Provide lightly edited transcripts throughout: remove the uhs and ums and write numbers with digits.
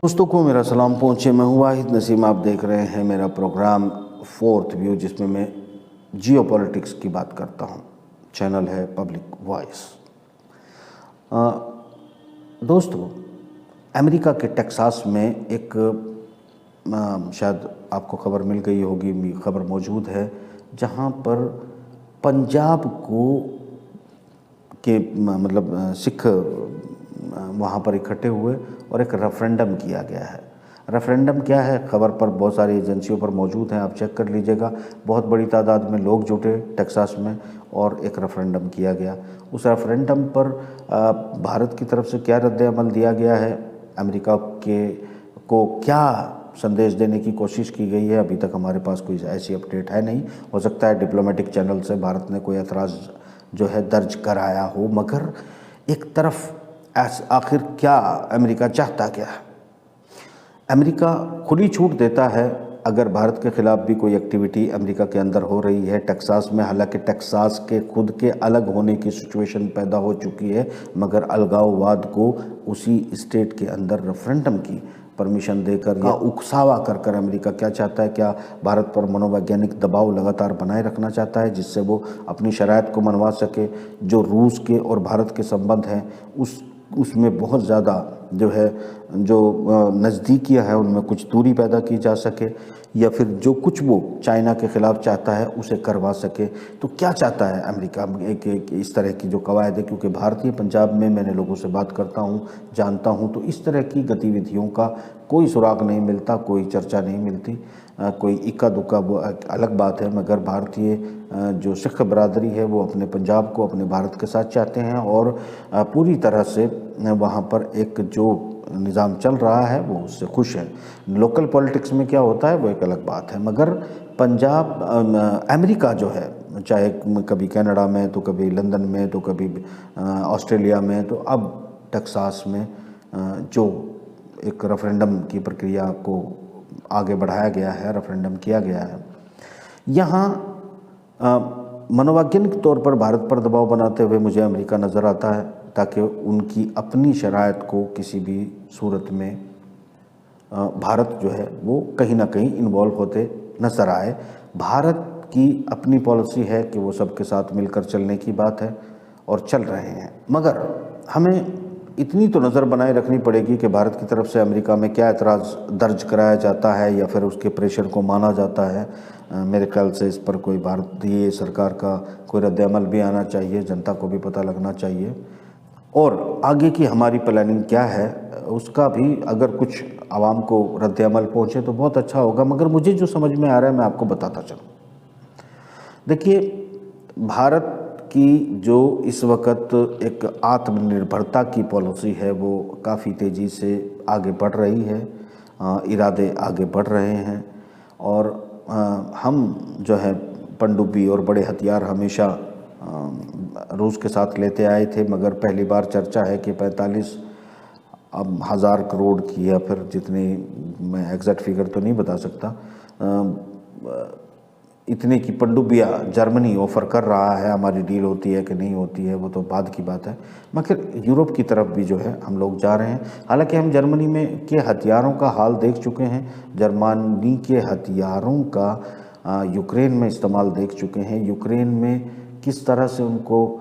दोस्तों को मेरा सलाम पहुँचे। मैं हूँ वाहिद नसीम। आप देख रहे हैं मेरा प्रोग्राम फोर्थ व्यू, जिसमें मैं जियो पॉलिटिक्स की बात करता हूँ। चैनल है पब्लिक वॉइस। दोस्तों, अमेरिका के टेक्सास में एक शायद आपको खबर मिल गई होगी, खबर मौजूद है, जहाँ पर पंजाब को के मतलब सिख वहाँ पर इकट्ठे हुए और एक रेफरेंडम किया गया है। रेफरेंडम क्या है, खबर पर बहुत सारी एजेंसियों पर मौजूद है, आप चेक कर लीजिएगा। बहुत बड़ी तादाद में लोग जुटे टेक्सास में और एक रेफरेंडम किया गया। उस रेफरेंडम पर भारत की तरफ से क्या रद्द अमल दिया गया है, अमेरिका के को क्या संदेश देने की कोशिश की गई है, अभी तक हमारे पास कोई ऐसी अपडेट है नहीं। हो सकता है डिप्लोमेटिक चैनल से भारत ने कोई एतराज़ जो है दर्ज कराया हो, मगर एक तरफ आखिर क्या अमेरिका चाहता क्या है। अमेरिका खुली छूट देता है अगर भारत के ख़िलाफ़ भी कोई एक्टिविटी अमेरिका के अंदर हो रही है टेक्सास में। हालांकि टेक्सास के खुद के अलग होने की सिचुएशन पैदा हो चुकी है, मगर अलगाववाद को उसी स्टेट के अंदर रेफरेंडम की परमिशन देकर या उकसावा कर कर अमेरिका क्या चाहता है, क्या भारत पर मनोवैज्ञानिक दबाव लगातार बनाए रखना चाहता है जिससे वो अपनी शराइत को मनवा सके। जो रूस के और भारत के संबंध हैं उसमें बहुत ज़्यादा जो है जो नज़दीकियाँ हैं उनमें कुछ दूरी पैदा की जा सके, या फिर जो कुछ वो चाइना के ख़िलाफ़ चाहता है उसे करवा सके। तो क्या चाहता है अमेरिका एक इस तरह की जो कवायद है, क्योंकि भारतीय पंजाब में मैंने लोगों से बात करता हूँ, जानता हूँ, तो इस तरह की गतिविधियों का कोई सुराग नहीं मिलता, कोई चर्चा नहीं मिलती। कोई इक्का दुक्का वो अलग बात है, मगर भारतीय जो सिख बरादरी है वो अपने पंजाब को अपने भारत के साथ चाहते हैं और पूरी तरह से वहाँ पर एक जो निज़ाम चल रहा है वो उससे खुश है। लोकल पॉलिटिक्स में क्या होता है वो एक अलग बात है, मगर पंजाब अमेरिका जो है, चाहे कभी कनाडा में तो कभी लंदन में तो कभी ऑस्ट्रेलिया में, तो अब टेक्सास में जो एक रेफरेंडम की प्रक्रिया को आगे बढ़ाया गया है, रेफरेंडम किया गया है, यहाँ मनोवैज्ञानिक तौर पर भारत पर दबाव बनाते हुए मुझे अमेरिका नज़र आता है, ताकि उनकी अपनी शराइत को किसी भी सूरत में भारत जो है वो कहीं ना कहीं इन्वॉल्व होते नज़र आए। भारत की अपनी पॉलिसी है कि वो सबके साथ मिलकर चलने की बात है और चल रहे हैं, मगर हमें इतनी तो नज़र बनाए रखनी पड़ेगी कि भारत की तरफ से अमेरिका में क्या एतराज़ दर्ज कराया जाता है या फिर उसके प्रेशर को माना जाता है। मेरे ख्याल से इस पर कोई भारतीय सरकार का कोई रद्द अमल भी आना चाहिए, जनता को भी पता लगना चाहिए, और आगे की हमारी प्लानिंग क्या है उसका भी अगर कुछ आवाम को रद्द अमल पहुँचे तो बहुत अच्छा होगा। मगर मुझे जो समझ में आ रहा है मैं आपको बताता चलूँ। देखिए, भारत की जो इस वक्त एक आत्मनिर्भरता की पॉलिसी है वो काफ़ी तेज़ी से आगे बढ़ रही है, इरादे आगे बढ़ रहे हैं, और हम जो है पनडुब्बी और बड़े हथियार हमेशा रूस के साथ लेते आए थे, मगर पहली बार चर्चा है कि 45,000 करोड़ की, या फिर जितनी, मैं एग्जैक्ट फिगर तो नहीं बता सकता, इतने की पनडुब्बियाँ जर्मनी ऑफ़र कर रहा है। हमारी डील होती है कि नहीं होती है वो तो बाद की बात है, मगर यूरोप की तरफ भी जो है हम लोग जा रहे हैं। हालांकि हम जर्मनी में के हथियारों का हाल देख चुके हैं, जर्मनी के हथियारों का यूक्रेन में इस्तेमाल देख चुके हैं। यूक्रेन में किस तरह से उनको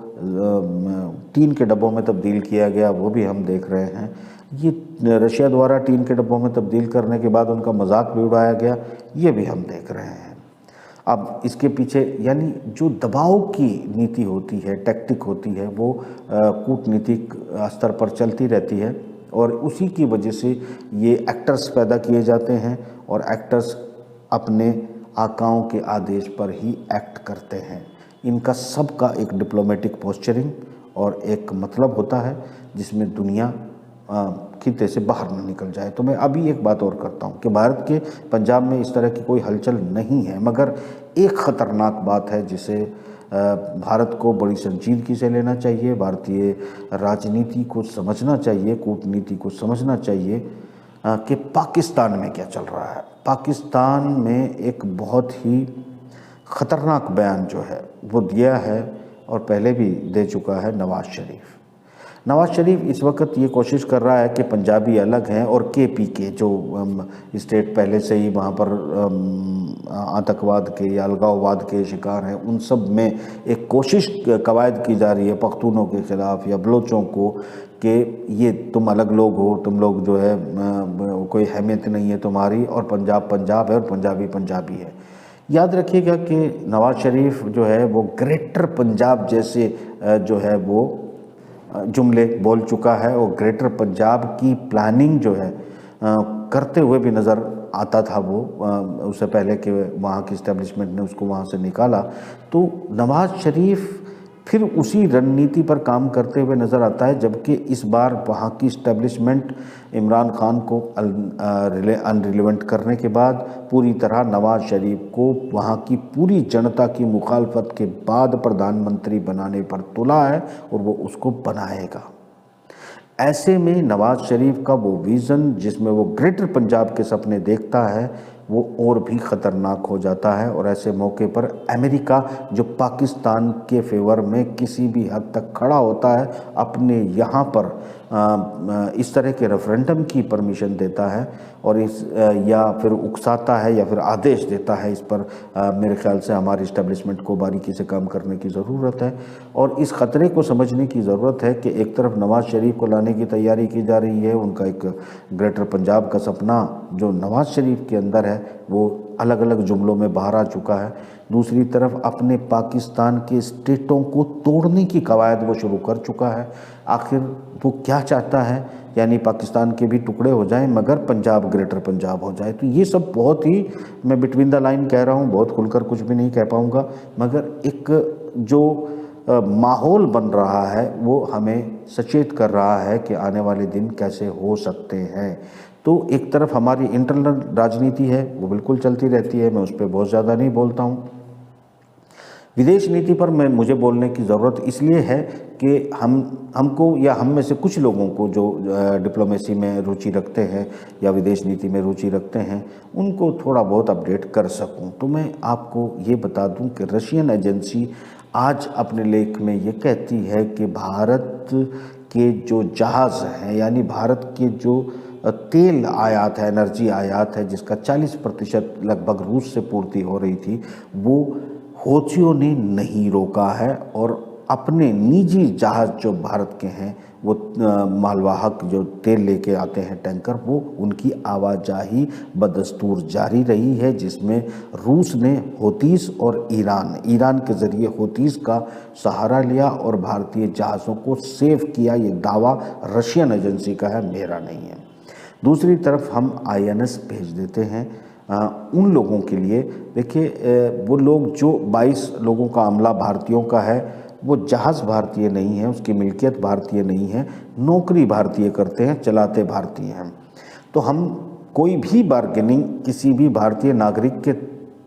टीन के डब्बों में तब्दील किया गया वो भी हम देख रहे हैं। ये रशिया द्वारा टीन के डब्बों में तब्दील करने के बाद उनका मजाक भी उड़ाया गया, ये भी हम देख रहे हैं। अब इसके पीछे यानी जो दबाव की नीति होती है, टैक्टिक होती है, वो कूटनीतिक स्तर पर चलती रहती है, और उसी की वजह से ये एक्टर्स पैदा किए जाते हैं, और एक्टर्स अपने आकाओं के आदेश पर ही एक्ट करते हैं। इनका सबका एक डिप्लोमेटिक पोस्चरिंग और एक मतलब होता है जिसमें दुनिया खिते से बाहर न निकल जाए। तो मैं अभी एक बात और करता हूँ कि भारत के पंजाब में इस तरह की कोई हलचल नहीं है, मगर एक ख़तरनाक बात है जिसे भारत को बड़ी संजीदगी से लेना चाहिए, भारतीय राजनीति को समझना चाहिए, कूटनीति को समझना चाहिए कि पाकिस्तान में क्या चल रहा है। पाकिस्तान में एक बहुत ही ख़तरनाक बयान जो है वो दिया है, और पहले भी दे चुका है, नवाज़ शरीफ। नवाज़ शरीफ इस वक्त ये कोशिश कर रहा है कि पंजाबी अलग हैं और KPK जो स्टेट पहले से ही वहाँ पर आतंकवाद के या अलगाववाद के शिकार हैं, उन सब में एक कोशिश कवायद की जा रही है पख्तूनों के ख़िलाफ़ या बलोचों को कि ये तुम अलग लोग हो, तुम लोग जो है कोई अहमियत नहीं है तुम्हारी, और पंजाब पंजाब है और पंजाबी पंजाबी है। याद रखिएगा कि नवाज़ शरीफ जो है वो ग्रेटर पंजाब जैसे जो है वो जुमले बोल चुका है और ग्रेटर पंजाब की प्लानिंग जो है करते हुए भी नज़र आता था वो, उससे पहले कि वहाँ की इस्टेब्लिशमेंट ने उसको वहाँ से निकाला। तो नवाज़ शरीफ फिर उसी रणनीति पर काम करते हुए नज़र आता है, जबकि इस बार वहाँ की इस्टेब्लिशमेंट इमरान खान को अनरिलेवेंट करने के बाद पूरी तरह नवाज़ शरीफ को वहाँ की पूरी जनता की मुखालफत के बाद प्रधानमंत्री बनाने पर तुला है और वो उसको बनाएगा। ऐसे में नवाज़ शरीफ का वो विज़न जिसमें वो ग्रेटर पंजाब के सपने देखता है वो और भी ख़तरनाक हो जाता है। और ऐसे मौके पर अमेरिका जो पाकिस्तान के फेवर में किसी भी हद तक खड़ा होता है, अपने यहाँ पर इस तरह के रेफरेंडम की परमिशन देता है और इस या फिर उकसाता है या फिर आदेश देता है, इस पर मेरे ख्याल से हमारी इस्टेब्लिशमेंट को बारीकी से काम करने की ज़रूरत है। और इस ख़तरे को समझने की ज़रूरत है कि एक तरफ नवाज़ शरीफ को लाने की तैयारी की जा रही है, उनका एक ग्रेटर पंजाब का सपना जो नवाज़ शरीफ के अंदर है वो अलग अलग जुमलों में बाहर आ चुका है। दूसरी तरफ अपने पाकिस्तान के स्टेटों को तोड़ने की कवायद वो शुरू कर चुका है। आखिर वो क्या चाहता है, यानी पाकिस्तान के भी टुकड़े हो जाएं मगर पंजाब ग्रेटर पंजाब हो जाए। तो ये सब बहुत ही, मैं बिटवीन द लाइन कह रहा हूँ, बहुत खुलकर कुछ भी नहीं कह पाऊँगा, मगर एक जो माहौल बन रहा है वो हमें सचेत कर रहा है कि आने वाले दिन कैसे हो सकते हैं। तो एक तरफ हमारी इंटरनल राजनीति है वो बिल्कुल चलती रहती है, मैं उस पर बहुत ज़्यादा नहीं बोलता हूँ। विदेश नीति पर मुझे बोलने की ज़रूरत इसलिए है कि हमको या हम में से कुछ लोगों को जो डिप्लोमेसी में रुचि रखते हैं या विदेश नीति में रुचि रखते हैं उनको थोड़ा बहुत अपडेट कर सकूं। तो मैं आपको ये बता दूं कि रशियन एजेंसी आज अपने लेख में ये कहती है कि भारत के जो जहाज़ हैं, यानी भारत के जो तेल आयात है, एनर्जी आयात है, जिसका 40% लगभग रूस से पूर्ति हो रही थी, वो हौथियों ने नहीं रोका है और अपने निजी जहाज़ जो भारत के हैं वो मालवाहक जो तेल लेके आते हैं टैंकर, वो उनकी आवाजाही बदस्तूर जारी रही है, जिसमें रूस ने हौतीस और ईरान के ज़रिए हौतीस का सहारा लिया और भारतीय जहाज़ों को सेव किया। ये दावा रशियन एजेंसी का है, मेरा नहीं है। दूसरी तरफ हम INS भेज देते हैं उन लोगों के लिए। देखिए वो लोग जो 22 लोगों का अमला भारतीयों का है, वो जहाज़ भारतीय नहीं है, उसकी मिल्कियत भारतीय नहीं है, नौकरी भारतीय करते हैं, चलाते भारतीय हैं। तो हम कोई भी बार्गेनिंग किसी भी भारतीय नागरिक के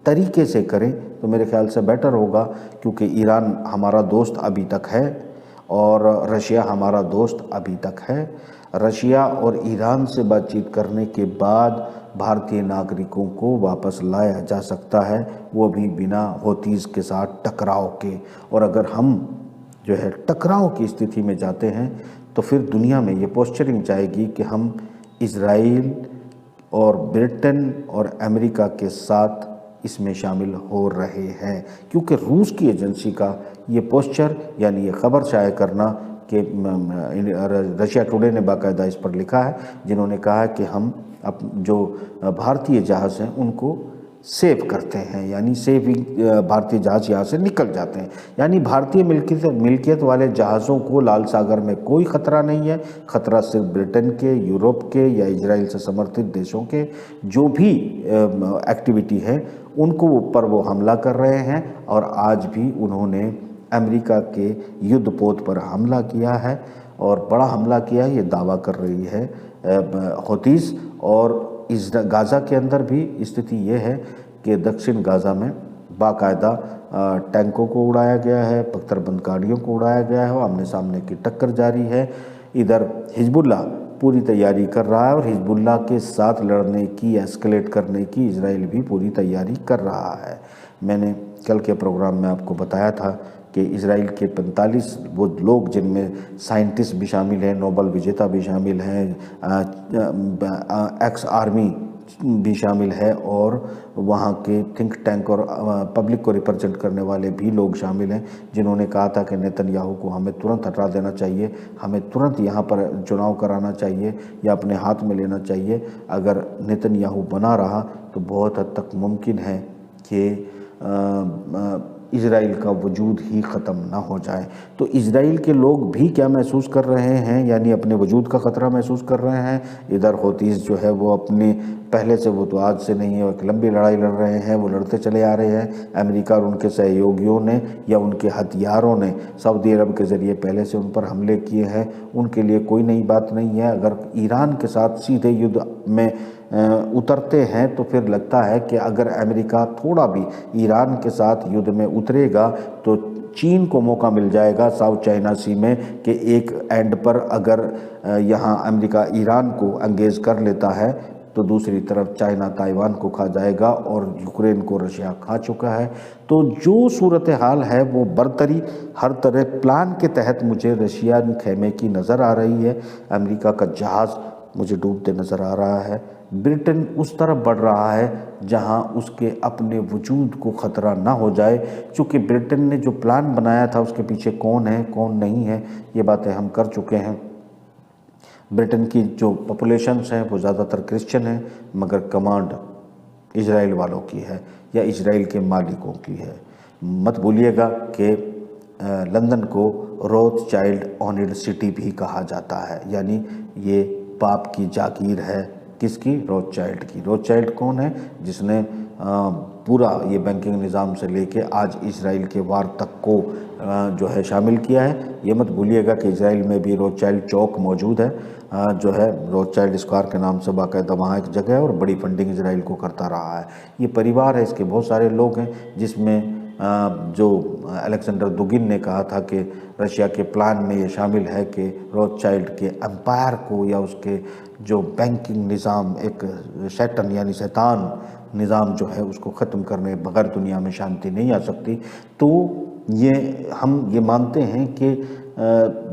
तरीके से करें तो मेरे ख्याल से बेटर होगा, क्योंकि ईरान हमारा दोस्त अभी तक है और रशिया हमारा दोस्त अभी तक है। रशिया और ईरान से बातचीत करने के बाद भारतीय नागरिकों को वापस लाया जा सकता है, वो भी बिना हौतीस के साथ टकराव के। और अगर हम जो है टकराव की स्थिति में जाते हैं तो फिर दुनिया में ये पोस्चरिंग जाएगी कि हम इजराइल और ब्रिटेन और अमेरिका के साथ इसमें शामिल हो रहे हैं, क्योंकि रूस की एजेंसी का ये पोस्चर यानी ये खबर शाये करना कि रशिया टुडे ने बाकायदा इस पर लिखा है, जिन्होंने कहा कि हम अब जो भारतीय जहाज़ हैं उनको सेव करते हैं, यानी सेविंग, भारतीय जहाज़ यहाँ से निकल जाते हैं, यानी भारतीय मिल्कियत वाले जहाज़ों को लाल सागर में कोई ख़तरा नहीं है। ख़तरा सिर्फ ब्रिटेन के, यूरोप के या इजराइल से समर्थित देशों के जो भी एक्टिविटी है उनको ऊपर वो हमला कर रहे हैं। और आज भी उन्होंने अमेरिका के युद्धपोत पर हमला किया है और बड़ा हमला किया है, ये दावा कर रही है हौतीस। और इस गाज़ा के अंदर भी स्थिति ये है कि दक्षिण गाज़ा में बाकायदा टैंकों को उड़ाया गया है, पत्थरबंद गाड़ियों को उड़ाया गया है, आमने सामने की टक्कर जारी है। इधर हिजबुल्लाह पूरी तैयारी कर रहा है और हिजबुल्लाह के साथ लड़ने की, एस्केलेट करने की इजराइल भी पूरी तैयारी कर रहा है। मैंने कल के प्रोग्राम में आपको बताया था कि इजराइल के 45 वो लोग जिनमें साइंटिस्ट भी शामिल हैं, नोबेल विजेता भी शामिल हैं, एक्स आर्मी भी शामिल है और वहाँ के थिंक टैंक और पब्लिक को रिप्रेजेंट करने वाले भी लोग शामिल हैं, जिन्होंने कहा था कि नेतन्याहू को हमें तुरंत हटा देना चाहिए, हमें तुरंत यहाँ पर चुनाव कराना चाहिए या अपने हाथ में लेना चाहिए। अगर नेतन्याहू बना रहा तो बहुत हद तक मुमकिन है कि इजराइल का वजूद ही ख़त्म ना हो जाए। तो इजराइल के लोग भी क्या महसूस कर रहे हैं, यानी अपने वजूद का ख़तरा महसूस कर रहे हैं। इधर हौतीस जो है वो अपने पहले से, वो तो आज से नहीं है, एक लंबी लड़ाई लड़ रहे हैं, वो लड़ते चले आ रहे हैं। अमेरिका और उनके सहयोगियों ने या उनके हथियारों ने सऊदी अरब के ज़रिए पहले से उन पर हमले किए हैं, उनके लिए कोई नई बात नहीं है। अगर ईरान के साथ सीधे युद्ध में उतरते हैं तो फिर लगता है कि अगर अमेरिका थोड़ा भी ईरान के साथ युद्ध में उतरेगा तो चीन को मौका मिल जाएगा साउथ चाइना सी में कि एक एंड पर अगर यहाँ अमेरिका ईरान को एंगेज कर लेता है तो दूसरी तरफ चाइना ताइवान को खा जाएगा और यूक्रेन को रशिया खा चुका है। तो जो सूरत हाल है वो बरतरी हर तरह प्लान के तहत मुझे रशियन खेमे की नज़र आ रही है। अमेरिका का जहाज़ मुझे डूबते नज़र आ रहा है। ब्रिटेन उस तरफ बढ़ रहा है जहां उसके अपने वजूद को ख़तरा ना हो जाए, क्योंकि ब्रिटेन ने जो प्लान बनाया था उसके पीछे कौन है कौन नहीं है ये बातें हम कर चुके हैं। ब्रिटेन की जो पॉपुलेशंस हैं वो ज़्यादातर क्रिश्चियन है, मगर कमांड इजराइल वालों की है या इजराइल के मालिकों की है। मत भूलिएगा कि लंदन को रोथशाइल्ड ओन्ड सिटी भी कहा जाता है, यानी ये पाप की जागीर है। किसकी? रोथशाइल्ड की। रोथशाइल्ड कौन है? जिसने पूरा ये बैंकिंग निज़ाम से लेके आज इजराइल के वार तक को जो है शामिल किया है। ये मत भूलिएगा कि इजराइल में भी रोथशाइल्ड चौक मौजूद है, जो है रोथशाइल्ड स्क्वायर के नाम से बाकायदा वहाँ एक जगह है और बड़ी फंडिंग इजराइल को करता रहा है। ये परिवार है, इसके बहुत सारे लोग हैं, जिसमें जो अलेक्जेंडर दुगिन ने कहा था कि रशिया के प्लान में ये शामिल है कि रोथशाइल्ड के एम्पायर को या उसके जो बैंकिंग निज़ाम, एक शैतान यानी शैतान निज़ाम जो है उसको ख़त्म करने बगैर दुनिया में शांति नहीं आ सकती। तो ये हम ये मानते हैं कि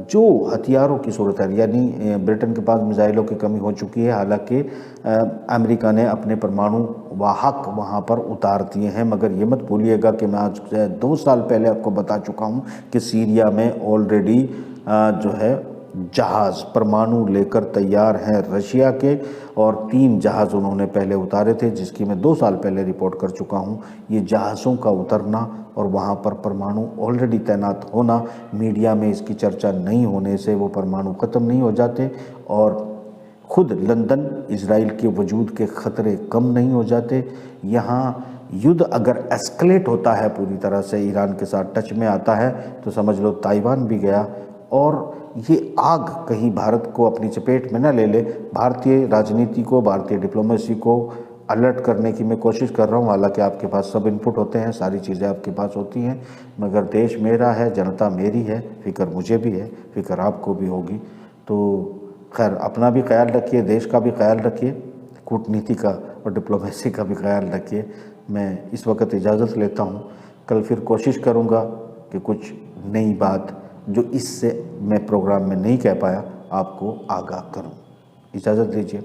जो हथियारों की सूरत है, यानी ब्रिटेन के पास मिसाइलों की कमी हो चुकी है। हालांकि अमेरिका ने अपने परमाणु वाहक वहाँ पर उतार दिए हैं, मगर ये मत भूलिएगा कि मैं आज 2 साल पहले आपको बता चुका हूँ कि सीरिया में ऑलरेडी जो है जहाज़ परमाणु लेकर तैयार हैं रशिया के, और 3 जहाज़ उन्होंने पहले उतारे थे, जिसकी मैं 2 साल पहले रिपोर्ट कर चुका हूँ। ये जहाज़ों का उतरना और वहाँ पर परमाणु ऑलरेडी तैनात होना, मीडिया में इसकी चर्चा नहीं होने से वो परमाणु ख़त्म नहीं हो जाते और खुद लंदन इजराइल के वजूद के ख़तरे कम नहीं हो जाते। यहाँ युद्ध अगर एस्केलेट होता है, पूरी तरह से ईरान के साथ टच में आता है, तो समझ लो ताइवान भी गया। और ये आग कहीं भारत को अपनी चपेट में न ले ले। भारतीय राजनीति को, भारतीय डिप्लोमेसी को अलर्ट करने की मैं कोशिश कर रहा हूँ। हालांकि आपके पास सब इनपुट होते हैं, सारी चीज़ें आपके पास होती हैं, मगर देश मेरा है, जनता मेरी है, फ़िक्र मुझे भी है, फ़िक्र आपको भी होगी। तो खैर, अपना भी ख्याल रखिए, देश का भी ख्याल रखिए, कूटनीति का और डिप्लोमेसी का भी ख्याल रखिए। मैं इस वक्त इजाज़त लेता हूँ। कल फिर कोशिश करूँगा कि कुछ नई बात जो इससे मैं प्रोग्राम में नहीं कह पाया आपको आगाह करूँ। इजाज़त दीजिए।